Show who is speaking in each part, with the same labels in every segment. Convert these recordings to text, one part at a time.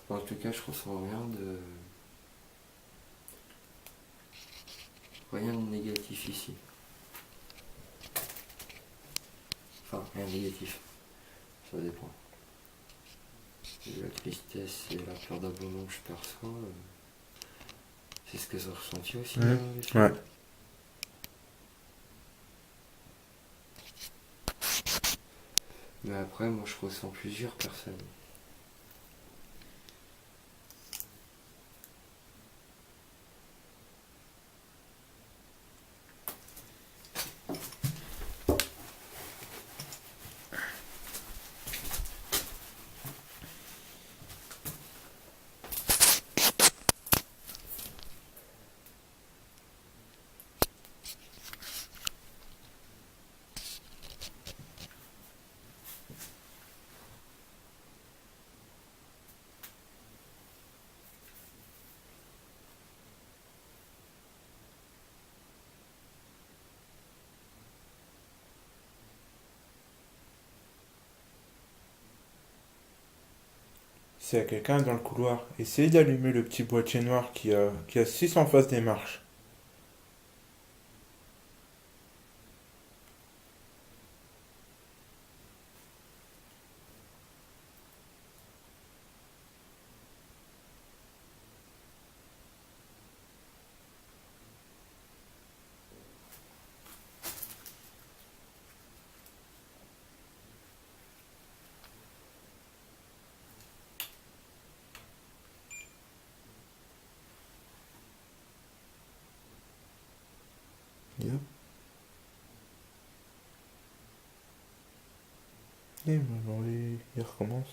Speaker 1: En tout cas, je ressens rien de négatif ici. Enfin, rien de négatif. Ça dépend. La tristesse et la peur d'abandon que je perçois, c'est ce que j'ai ressenti aussi avec
Speaker 2: Ouais.
Speaker 1: lui. Mais après, moi, je ressens plusieurs personnes.
Speaker 2: S'il y a quelqu'un dans le couloir, essayez d'allumer le petit boîtier noir qui a 6 en face des marches. Yep. Et maintenant, il recommence.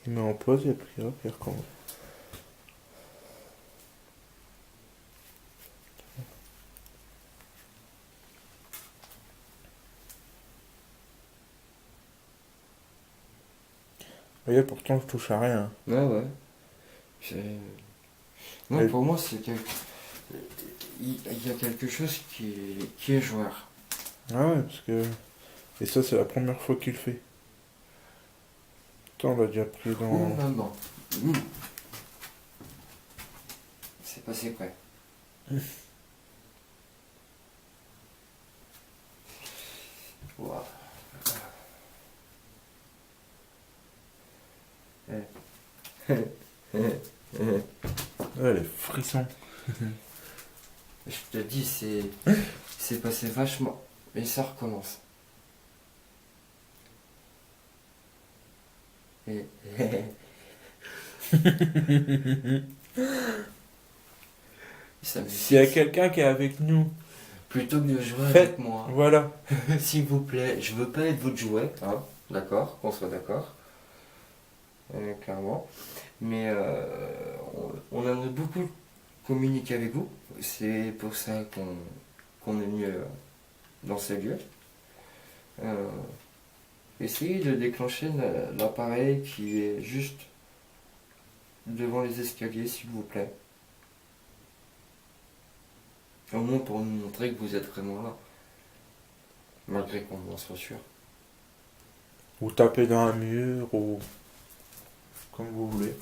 Speaker 2: Il met en pause et puis hop, il recommence. Voyez, pourtant, je touche à rien.
Speaker 1: Ouais. Non,
Speaker 2: Et-
Speaker 1: pour moi, il y a quelque chose qui est joueur.
Speaker 2: Ah ouais, parce que. Et ça, c'est la première fois qu'il le fait. Putain, on l'a déjà pris
Speaker 1: Ouh,
Speaker 2: dans.
Speaker 1: maman. C'est passé près. Waouh.
Speaker 2: Ouais, les frissons.
Speaker 1: Je te dis, c'est passé vachement. Et ça recommence. Et, ça me
Speaker 2: S'il y a quelqu'un qui est avec nous,
Speaker 1: plutôt que de jouer
Speaker 2: faites.
Speaker 1: avec moi,
Speaker 2: Voilà.
Speaker 1: s'il vous plaît, je veux pas être votre jouet, hein, d'accord, qu'on soit d'accord, clairement. Mais on aimerait beaucoup communiquer avec vous. C'est pour ça qu'on est venu dans ces lieux. Essayez de déclencher l'appareil qui est juste devant les escaliers, s'il vous plaît. Au moins pour nous montrer que vous êtes vraiment là. Malgré qu'on en soit sûr.
Speaker 2: Ou taper dans un mur, ou. Comme vous voulez.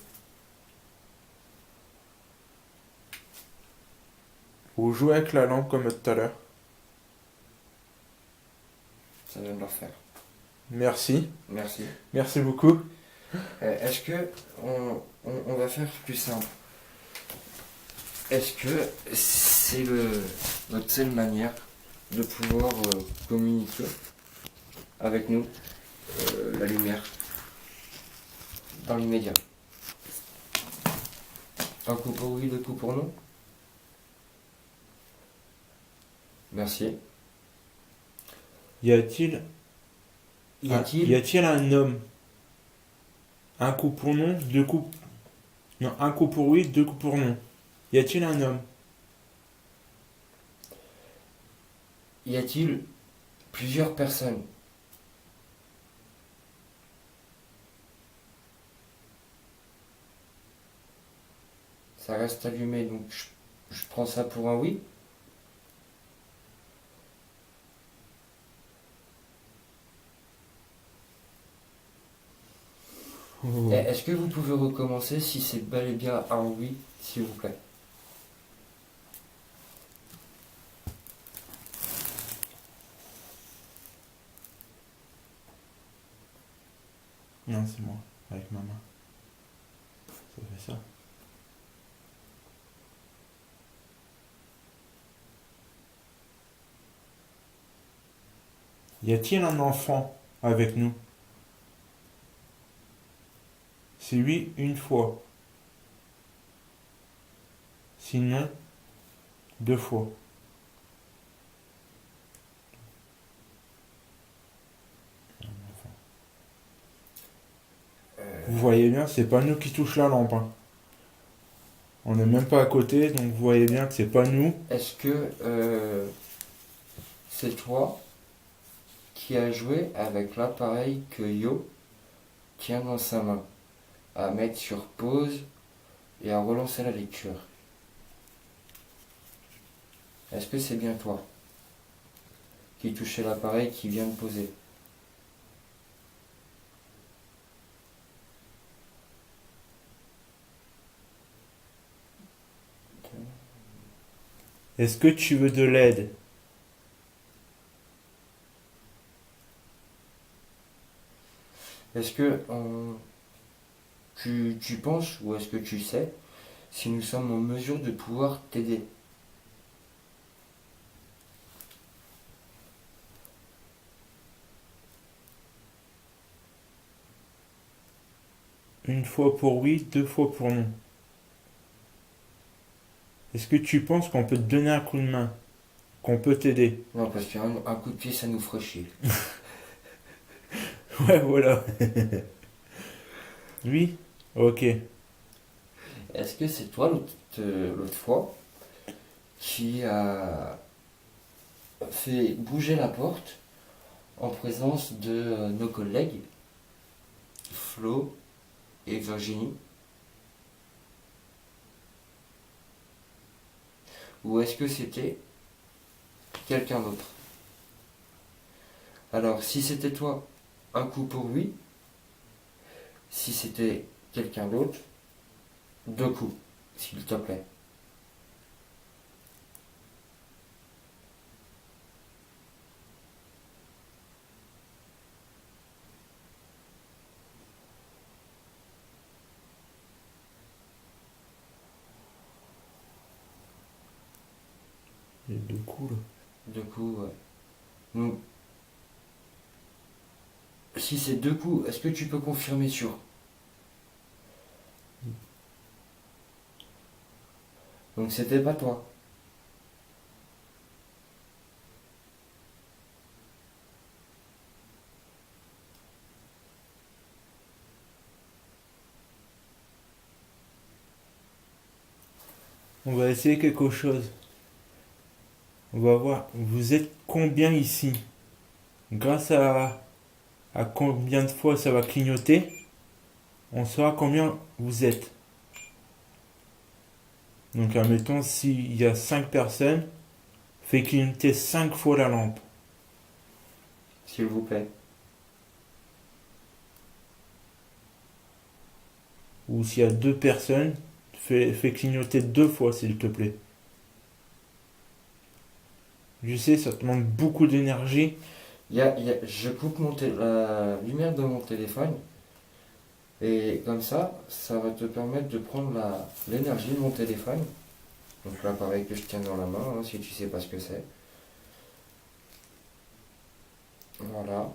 Speaker 2: Ou jouer avec la lampe comme tout à l'heure.
Speaker 1: Ça vient de leur faire.
Speaker 2: Merci.
Speaker 1: Merci.
Speaker 2: Merci beaucoup.
Speaker 1: Est-ce que on va faire plus simple? Est-ce que c'est notre seule manière de pouvoir communiquer avec nous la lumière dans l'immédiat? Un coup pour oui, deux coups pour non? Merci.
Speaker 2: Y a-t-il.
Speaker 1: Y a-t-il
Speaker 2: Y a-t-il un homme? Un coup pour non, deux coups. Non, un coup pour oui, deux coups pour non. Y a-t-il un homme?
Speaker 1: Y a-t-il plusieurs personnes? Ça reste allumé, donc je prends ça pour un oui.
Speaker 2: Oh.
Speaker 1: Est-ce que vous pouvez recommencer si c'est bel et bien un oui, s'il vous plaît?
Speaker 2: Non, c'est moi, avec ma main. Ça fait ça. Y a-t-il un enfant avec nous? C'est oui, une fois. Sinon, deux fois. Vous voyez bien, c'est pas nous qui touchons la lampe, hein. On n'est même pas à côté, donc vous voyez bien que c'est pas nous.
Speaker 1: Est-ce que c'est toi qui as joué avec l'appareil que Yo tient dans sa main, à mettre sur pause et à relancer la lecture? Est-ce que c'est bien toi qui touchait l'appareil qui vient de poser?
Speaker 2: Est-ce que tu veux de l'aide?
Speaker 1: Est-ce que tu penses ou est-ce que tu sais si nous sommes en mesure de pouvoir t'aider?
Speaker 2: Une fois pour oui, deux fois pour non. Est-ce que tu penses qu'on peut te donner un coup de main? Qu'on peut t'aider?
Speaker 1: Non, parce qu'un coup de pied, ça nous ferait chier.
Speaker 2: Ouais, voilà. Oui? Ok.
Speaker 1: Est-ce que c'est toi l'autre fois qui a fait bouger la porte en présence de nos collègues Flo et Virginie? Ou est-ce que c'était quelqu'un d'autre? Alors, si c'était toi, un coup pour oui. Si c'était quelqu'un d'autre, deux coups, s'il te plaît.
Speaker 2: Il y a deux coups là.
Speaker 1: Deux coups, ouais. Donc, si c'est deux coups, est-ce que tu peux confirmer sur? Donc c'était pas toi.
Speaker 2: On va essayer quelque chose. On va voir. Vous êtes combien ici? Grâce à combien de fois ça va clignoter, on saura combien vous êtes. Donc, admettons, s'il y a 5 personnes, fait clignoter 5 fois la lampe.
Speaker 1: S'il vous plaît.
Speaker 2: Ou s'il y a 2 personnes, fait clignoter 2 fois, s'il te plaît. Je sais, ça te demande beaucoup d'énergie.
Speaker 1: Je coupe la lumière de mon téléphone et comme ça va te permettre de prendre l'énergie de mon téléphone. Donc l'appareil que je tiens dans la main, hein, si tu sais pas ce que c'est. Voilà,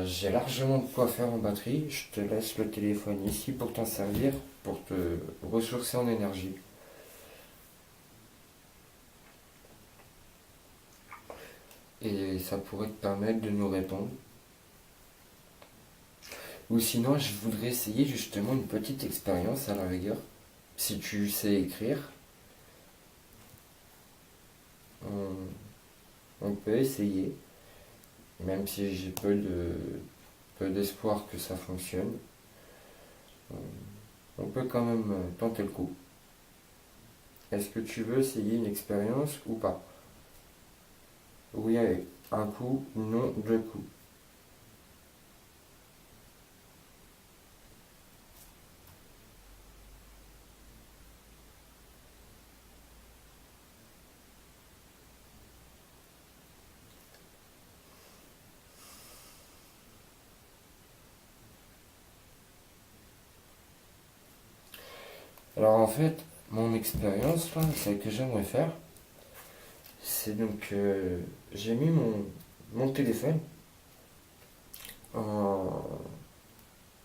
Speaker 1: j'ai largement de quoi faire en batterie. Je te laisse le téléphone ici pour t'en servir, pour te ressourcer en énergie. Et ça pourrait te permettre de nous répondre. Ou sinon, je voudrais essayer justement une petite expérience à la rigueur. Si tu sais écrire, on peut essayer. Même si j'ai peu d'espoir que ça fonctionne. On peut quand même tenter le coup. Est-ce que tu veux essayer une expérience ou pas? Oui, avec un coup, non, deux coups. Alors en fait, mon expérience, là, celle que j'aimerais faire, c'est donc j'ai mis mon téléphone en,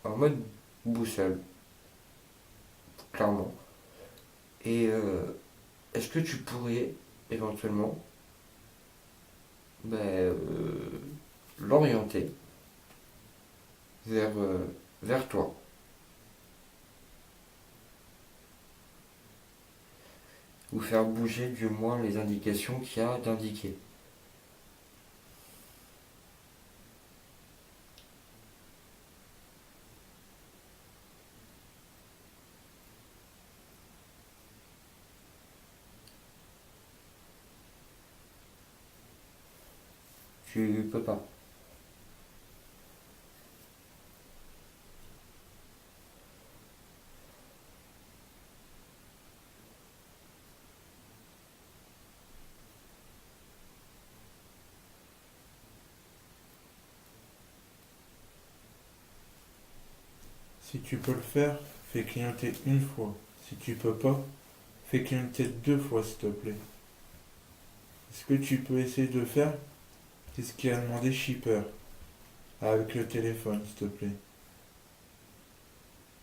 Speaker 1: en mode boussole, clairement. Et est-ce que tu pourrais éventuellement l'orienter vers toi? Ou faire bouger du moins les indications qu'il y a d'indiquer. Tu peux pas.
Speaker 2: Si tu peux le faire, fais clignoter une fois. Si tu peux pas, fais clignoter 2 fois, s'il te plaît. Est-ce que tu peux essayer de le faire? C'est ce qu'il a demandé Shipper. Avec le téléphone, s'il te plaît.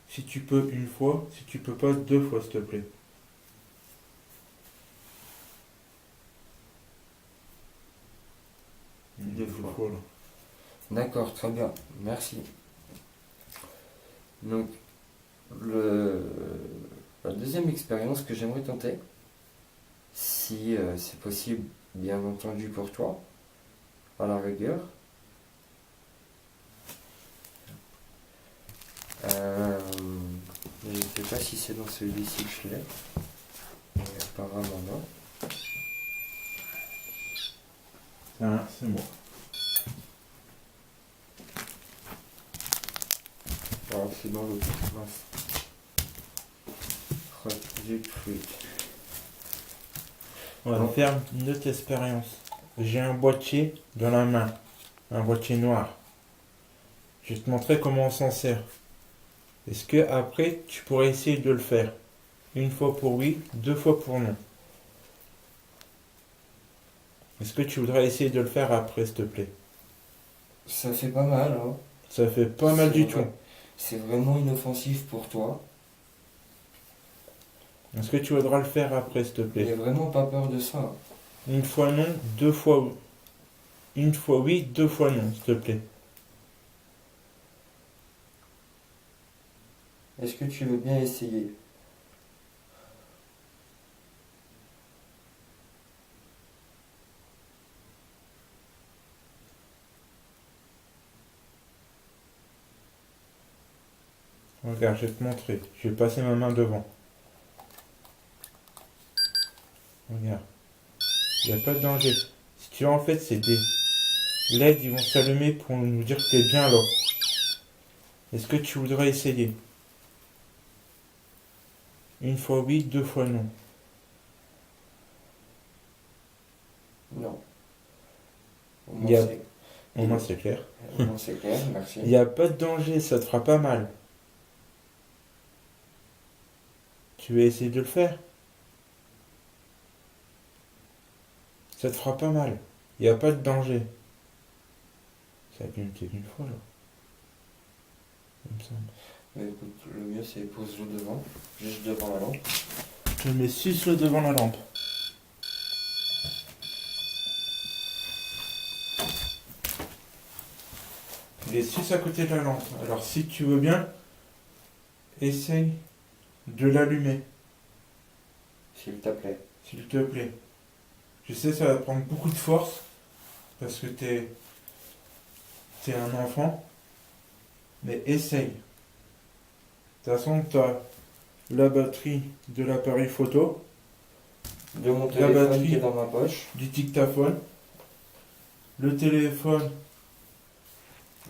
Speaker 2: Si tu peux une fois, si tu peux pas 2 fois, s'il te plaît.
Speaker 1: Deux fois.
Speaker 2: Là.
Speaker 1: D'accord, très bien. Merci. Donc, la deuxième expérience que j'aimerais tenter, si c'est possible, bien entendu pour toi, à la rigueur, je ne sais pas si c'est dans celui-ci que je l'ai, mais apparemment non.
Speaker 2: Ah, c'est moi.
Speaker 1: Alors, c'est dans l'autre. Mince. J'ai cru.
Speaker 2: On va faire une autre expérience. J'ai un boîtier dans la main. Un boîtier noir. Je vais te montrer comment on s'en sert. Est-ce que après tu pourrais essayer de le faire? Une fois pour oui, 2 fois pour non. Est-ce que tu voudrais essayer de le faire après, s'il te plaît?
Speaker 1: Ça fait pas mal, hein.
Speaker 2: Ça fait pas mal du tout.
Speaker 1: C'est vraiment inoffensif pour toi.
Speaker 2: Est-ce que tu voudras le faire après, s'il te plaît?
Speaker 1: N'aie vraiment pas peur de ça.
Speaker 2: Une fois non, 2 fois oui. Une fois oui, 2 fois non, s'il te plaît.
Speaker 1: Est-ce que tu veux bien essayer?
Speaker 2: Regarde, je vais te montrer. Je vais passer ma main devant. Regarde. Il n'y a pas de danger. Si tu veux, en fait, c'est des LED, ils vont s'allumer pour nous dire que tu es bien là. Est-ce que tu voudrais essayer? Une fois oui, 2 fois non.
Speaker 1: Non. Au
Speaker 2: Il y a-
Speaker 1: moins,
Speaker 2: Au moins, c'est clair.
Speaker 1: c'est clair, merci.
Speaker 2: Il n'y a pas de danger, ça te fera pas mal. Tu veux essayer de le faire? Ça te fera pas mal. Il n'y a pas de danger. Ça a clignoté d'une fois là. Il me semble.
Speaker 1: Mais écoute, le mieux c'est pose-le devant, juste devant la lampe.
Speaker 2: Je le mets 6 devant la lampe. Il est 6 à côté de la lampe. Alors si tu veux bien, essaye de l'allumer,
Speaker 1: S'il te plaît.
Speaker 2: s'il te plaît. Je sais ça va prendre beaucoup de force, parce que t'es un enfant, mais essaye. De toute façon, tu as la batterie de l'appareil photo,
Speaker 1: De mon
Speaker 2: La
Speaker 1: téléphone
Speaker 2: batterie.
Speaker 1: qui est dans ma poche.
Speaker 2: du dictaphone, le téléphone.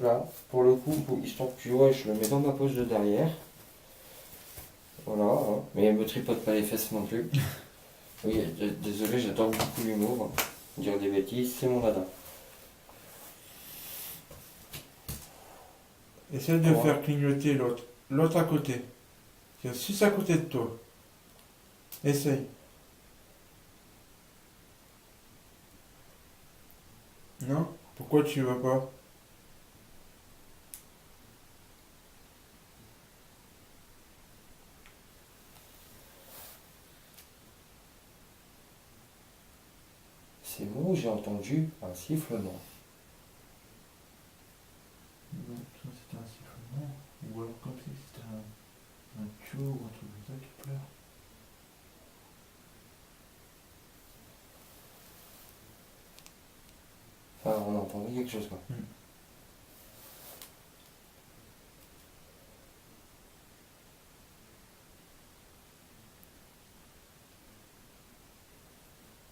Speaker 1: Là, pour le coup, histoire que tu vois, je le mets dans ma poche de derrière. Voilà, hein. Mais me tripote pas les fesses non plus. Oui, désolé, j'adore beaucoup l'humour. Dire des bêtises, c'est mon dada.
Speaker 2: Essaye de
Speaker 1: Ouais.
Speaker 2: faire clignoter l'autre à côté. Il y a 6 à côté de toi. Essaye. Non? Pourquoi tu veux pas?
Speaker 1: C'est bon, j'ai entendu un sifflement.
Speaker 2: Non, ça c'était un sifflement. Ou alors comme si c'était un tuyau ou un truc comme ça qui pleure.
Speaker 1: Enfin, on a entendu quelque chose, quoi.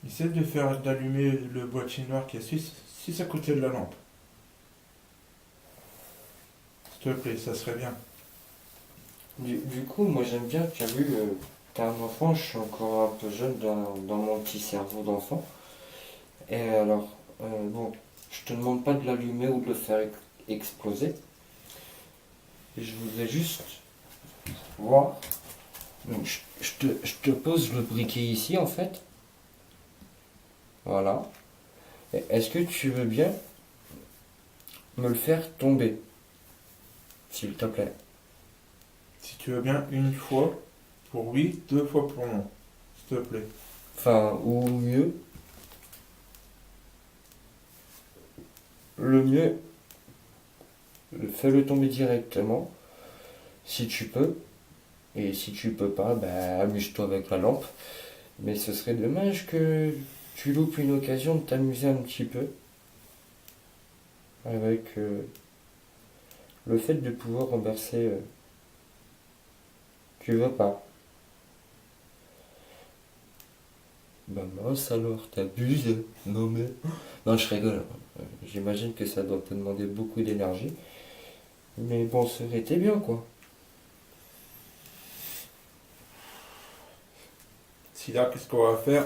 Speaker 2: Essaie de faire d'allumer le boîtier noir qui est à côté de la lampe. S'il te plaît, ça serait bien.
Speaker 1: Du coup, moi j'aime bien, tu as vu, t'es un enfant, je suis encore un peu jeune dans mon petit cerveau d'enfant. Et alors, bon, je te demande pas de l'allumer ou de le faire exploser. Je voudrais juste voir. Donc, je te pose le briquet ici en fait. Voilà. Et est-ce que tu veux bien me le faire tomber, s'il te plaît?
Speaker 2: Si tu veux bien, une fois pour oui, deux fois pour non. S'il te plaît.
Speaker 1: Enfin, ou mieux, le mieux, fais-le tomber directement, si tu peux. Et si tu peux pas, bah, amuse-toi avec la lampe. Mais ce serait dommage que tu loupes une occasion de t'amuser un petit peu avec le fait de pouvoir renverser. Tu veux pas? Bah mince alors, t'abuses. Non mais. Non, je rigole. J'imagine que ça doit te demander beaucoup d'énergie. Mais bon, ça aurait été bien quoi.
Speaker 2: Si là, qu'est-ce qu'on va faire?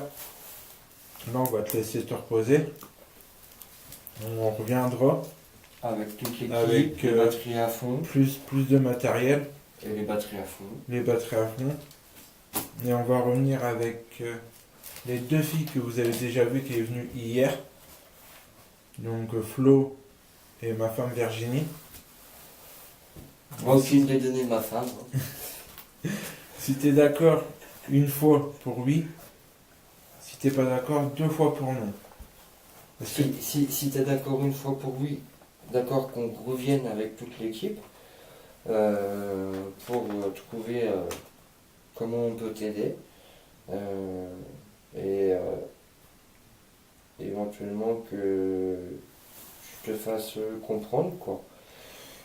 Speaker 2: Là, on va te laisser te reposer. On reviendra
Speaker 1: Avec toute l'équipe,
Speaker 2: avec
Speaker 1: les batteries à fond.
Speaker 2: plus de matériel,
Speaker 1: Et les batteries à fond.
Speaker 2: les batteries à fond. Et on va revenir avec les deux filles que vous avez déjà vues qui est venue hier. Donc Flo et ma femme Virginie.
Speaker 1: Moi aussi, je l'ai donné ma femme.
Speaker 2: Si t'es d'accord, une fois pour oui. Si t'es pas d'accord, deux fois pour non. Parce que
Speaker 1: Si t'es d'accord une fois pour oui, d'accord qu'on revienne avec toute l'équipe pour trouver comment on peut t'aider et éventuellement que je te fasse comprendre quoi.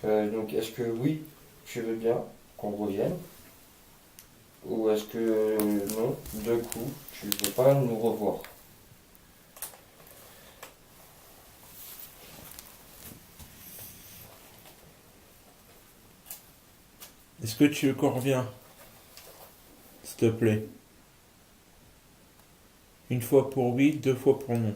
Speaker 1: Donc est-ce que oui, tu veux bien qu'on revienne ou est-ce que non, de coup, tu veux pas nous revoir?
Speaker 2: est-ce que tu veux qu'on revienne, s'il te plaît? Une fois pour oui, deux fois pour non.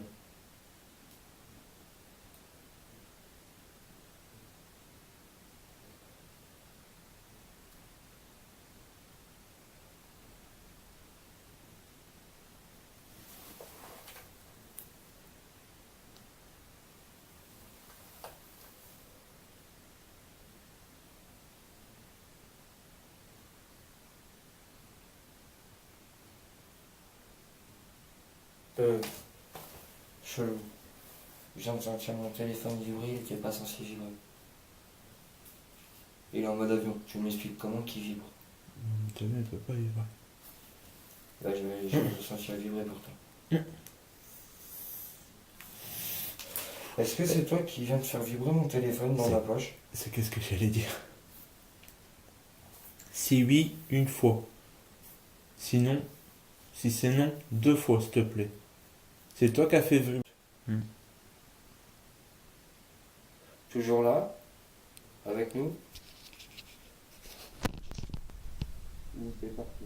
Speaker 1: Chelou. Je viens de sentir mon téléphone vibrer, il n'était pas censé vibrer. Il est en mode avion. Tu m'expliques comment qu'il vibre?
Speaker 2: T'as vu, elle peut pas vivre.
Speaker 1: Bah, je vais le sentir vibrer pourtant. Est-ce que c'est toi qui viens de faire vibrer mon téléphone dans
Speaker 2: C'est-
Speaker 1: la poche?
Speaker 2: C'est qu'est-ce que j'allais dire. Si oui, une fois. Sinon, si c'est non, deux fois, s'il te plaît. C'est toi qui as fait vibrer.
Speaker 1: Toujours là? Avec nous? Ou t'es parti?